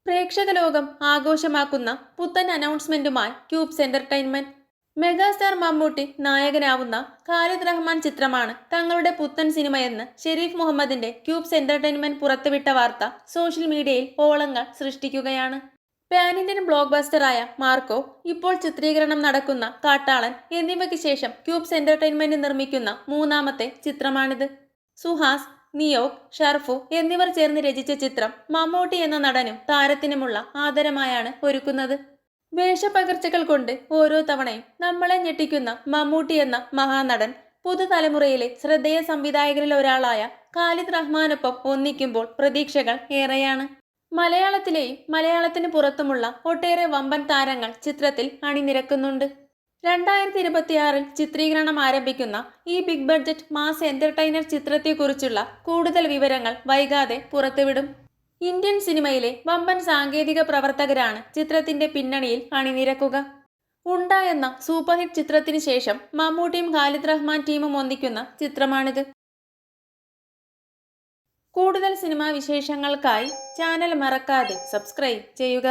പ്രേക്ഷക ലോകം ആഘോഷമാക്കുന്ന പുത്തൻ അനൗൺസ്മെന്റുമായി ക്യൂബ്സ് എന്റർടൈൻമെന്റ്. മെഗാസ്റ്റാർ മമ്മൂട്ടി നായകനാവുന്ന ഖാലിദ് റഹ്മാൻ ചിത്രമാണ് തങ്ങളുടെ പുത്തൻ സിനിമയെന്ന് ഷെരീഫ് മുഹമ്മദിന്റെ ക്യൂബ്സ് എന്റർടൈൻമെന്റ് പുറത്തുവിട്ട വാർത്ത സോഷ്യൽ മീഡിയയിൽ ഓളങ്ങൾ സൃഷ്ടിക്കുകയാണ്. പാൻ ഇന്ത്യൻ ബ്ലോക്ക് ബസ്റ്ററായ മാർക്കോ, ഇപ്പോൾ ചിത്രീകരണം നടക്കുന്ന കാട്ടാളൻ എന്നിവയ്ക്ക് ശേഷം ക്യൂബ്സ് എന്റർടൈൻമെന്റ് നിർമ്മിക്കുന്ന മൂന്നാമത്തെ ചിത്രമാണിത്. സുഹാസ്, നിയോഗ്, ഷർഫു എന്നിവർ ചേർന്ന് രചിച്ച ചിത്രം മമ്മൂട്ടി എന്ന നടനും താരത്തിനുമുള്ള ആദരമായാണ് ഒരുക്കുന്നത്. വേഷപ്പകർച്ചകൾ കൊണ്ട് ഓരോ തവണയും നമ്മളെ ഞെട്ടിക്കുന്ന മമ്മൂട്ടി എന്ന മഹാനടൻ പുതുതലമുറയിലെ ശ്രദ്ധേയ സംവിധായകരിൽ ഒരാളായ ഖാലിദ് റഹ്മാനൊപ്പം ഒന്നിക്കുമ്പോൾ പ്രതീക്ഷകൾ ഏറെയാണ്. മലയാളത്തിലെയും മലയാളത്തിന് പുറത്തുമുള്ള ഒട്ടേറെ വമ്പൻ താരങ്ങൾ ചിത്രത്തിൽ അണിനിരക്കുന്നുണ്ട്. 2026 ചിത്രീകരണം ആരംഭിക്കുന്ന ഈ ബിഗ് ബഡ്ജറ്റ് മാസ് എന്റർടൈനർ ചിത്രത്തെക്കുറിച്ചുള്ള കൂടുതൽ വിവരങ്ങൾ വൈകാതെ പുറത്തുവിടും. ഇന്ത്യൻ സിനിമയിലെ വമ്പൻ സാങ്കേതിക പ്രവർത്തകരാണ് ചിത്രത്തിന്റെ പിന്നണിയിൽ അണിനിരക്കുക. ഉണ്ട എന്ന സൂപ്പർ ഹിറ്റ് ചിത്രത്തിന് ശേഷം മമ്മൂട്ടിയും ഖാലിദ് റഹ്മാൻ ടീമും ഒന്നിക്കുന്ന ചിത്രമാണിത്. കൂടുതൽ സിനിമാ വിശേഷങ്ങൾക്കായി ചാനൽ മറക്കാതെ സബ്സ്ക്രൈബ് ചെയ്യുക.